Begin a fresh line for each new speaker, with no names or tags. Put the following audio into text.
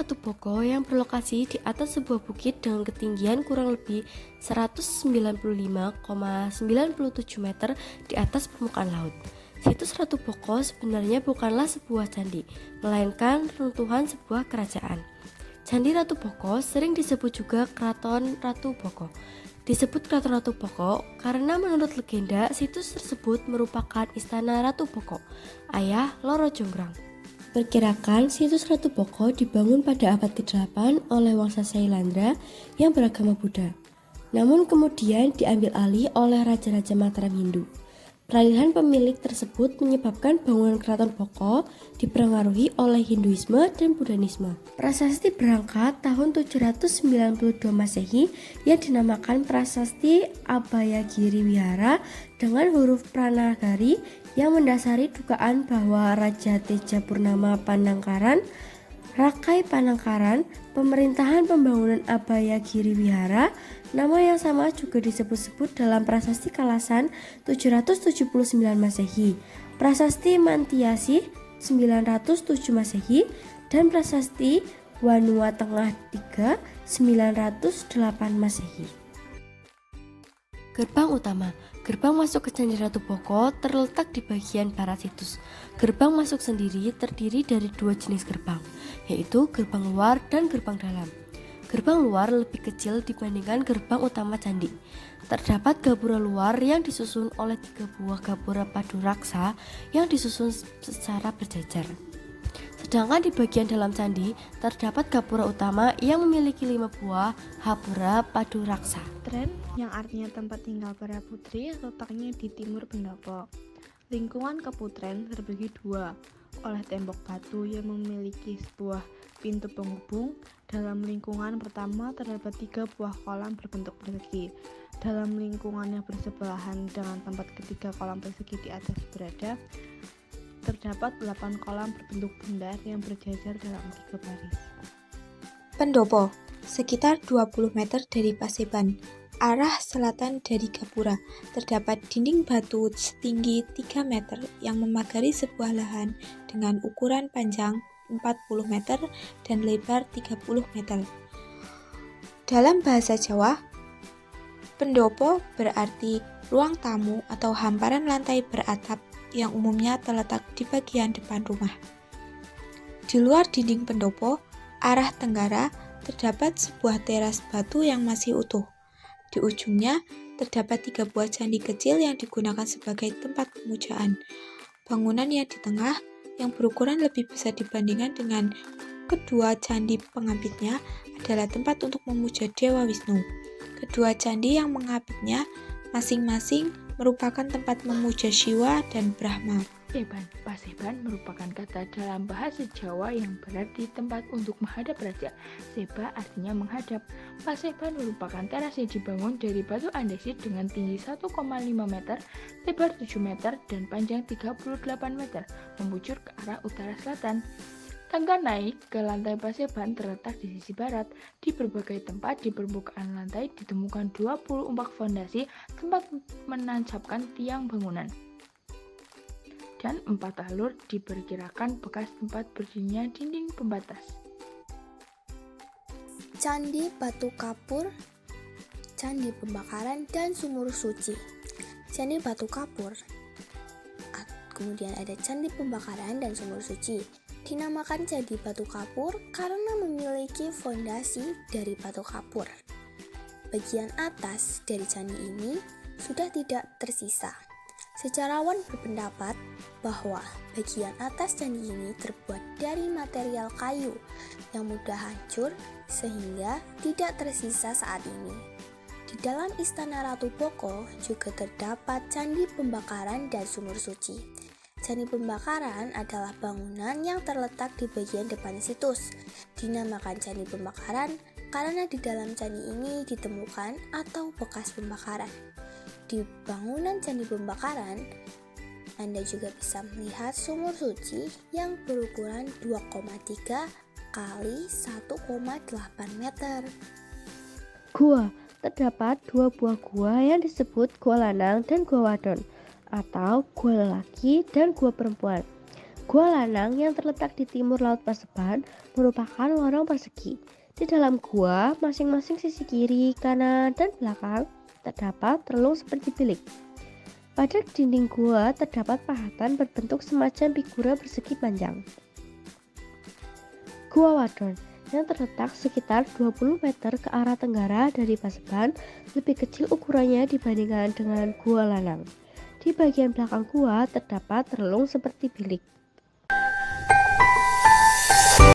Ratu Boko yang berlokasi di atas sebuah bukit dengan ketinggian kurang lebih 195,97 meter di atas permukaan laut. Situs Ratu Boko sebenarnya bukanlah sebuah candi, melainkan runtuhan sebuah kerajaan. Candi Ratu Boko sering disebut juga Keraton Ratu Boko. Disebut Keraton Ratu Boko karena menurut legenda situs tersebut merupakan istana Ratu Boko, ayah Loro Jonggrang. Perkirakan situs Ratu Boko dibangun pada abad ke-8 oleh Wangsa Syailendra yang beragama Buddha. Namun kemudian diambil alih oleh Raja-Raja Mataram Hindu. Peralihan pemilik tersebut menyebabkan bangunan Keraton Boko dipengaruhi oleh Hinduisme dan Buddhisme. Prasasti berangkat tahun 792 Masehi yang dinamakan Prasasti Abhayagiri Wihara dengan huruf Pranagari yang mendasari dugaan bahwa Raja Teja Purnama Panangkaran, Rakai Panangkaran, pemerintahan pembangunan Abhayagiri Wihara. Nama yang sama juga disebut-sebut dalam Prasasti Kalasan 779 Masehi, Prasasti Mantiasi 907 Masehi, dan Prasasti Wanua Tengah 3 908 Masehi. Gerbang utama. Gerbang masuk ke Candi Ratu Boko terletak di bagian barat situs. Gerbang masuk sendiri terdiri dari dua jenis gerbang, yaitu gerbang luar dan gerbang dalam. Gerbang luar lebih kecil dibandingkan gerbang utama candi. Terdapat gapura luar yang disusun oleh 3 buah gapura padu raksa yang disusun secara berjajar. Sedangkan di bagian dalam candi terdapat gapura utama yang memiliki 5 buah hapura padu raksa.
Putren, yang artinya tempat tinggal para putri, letaknya di timur pendopo. Lingkungan Keputren terbagi dua, oleh tembok batu yang memiliki sebuah pintu penghubung. Dalam lingkungan pertama terdapat 3 buah kolam berbentuk persegi. Dalam lingkungan yang bersebelahan dengan tempat ketiga kolam persegi di atas berada, terdapat 8 kolam berbentuk bundar yang berjajar dalam 3 baris.
Pendopo, sekitar 20 meter dari Paseban, arah selatan dari Gapura, terdapat dinding batu setinggi 3 meter yang memagari sebuah lahan dengan ukuran panjang 40 meter dan lebar 30 meter. Dalam bahasa Jawa, pendopo berarti ruang tamu atau hamparan lantai beratap yang umumnya terletak di bagian depan rumah. Di luar dinding pendopo, arah tenggara, terdapat sebuah teras batu yang masih utuh. Di ujungnya, terdapat 3 buah candi kecil yang digunakan sebagai tempat pemujaan. Bangunan yang di tengah, yang berukuran lebih besar dibandingkan dengan kedua candi pengapitnya, adalah tempat untuk memuja Dewa Wisnu. Kedua candi yang mengapitnya masing-masing merupakan tempat memuja Siwa dan Brahma.
Paseban merupakan kata dalam bahasa Jawa yang berarti tempat untuk menghadap raja. Seba artinya menghadap. Paseban merupakan teras yang dibangun dari batu andesit dengan tinggi 1,5 meter, lebar 7 meter, dan panjang 38 meter, membujur ke arah utara selatan. Tangga naik ke lantai Paseban terletak di sisi barat. Di berbagai tempat di permukaan lantai ditemukan 20 umpak fondasi tempat menancapkan tiang bangunan. Dan 4 alur diperkirakan bekas tempat berdirinya dinding pembatas.
Candi Batu Kapur, Candi Pembakaran, dan Sumur Suci. Candi Batu Kapur, kemudian ada Candi Pembakaran dan Sumur Suci. Dinamakan Candi Batu Kapur karena memiliki fondasi dari batu kapur. Bagian atas dari candi ini sudah tidak tersisa. Sejarawan berpendapat bahwa bagian atas candi ini terbuat dari material kayu yang mudah hancur sehingga tidak tersisa saat ini. Di dalam Istana Ratu Boko juga terdapat Candi Pembakaran dan Sumur Suci. Candi Pembakaran adalah bangunan yang terletak di bagian depan situs. Dinamakan Candi Pembakaran karena di dalam candi ini ditemukan atau bekas pembakaran. Di bangunan Candi Pembakaran, Anda juga bisa melihat sumur suci yang berukuran 2,3 kali 1,8 meter.
Gua. Terdapat 2 buah gua yang disebut Gua Lanang dan Gua Wadon, atau gua lelaki dan gua perempuan. Gua Lanang yang terletak di timur Laut Paseban merupakan lorong persegi. Di dalam gua, masing-masing sisi kiri, kanan, dan belakang terdapat relung seperti bilik. Pada dinding gua terdapat pahatan berbentuk semacam figura persegi panjang. Gua Wadon yang terletak sekitar 20 meter ke arah tenggara dari Paseban lebih kecil ukurannya dibandingkan dengan Gua Lanang. Di bagian belakang gua terdapat relung seperti bilik.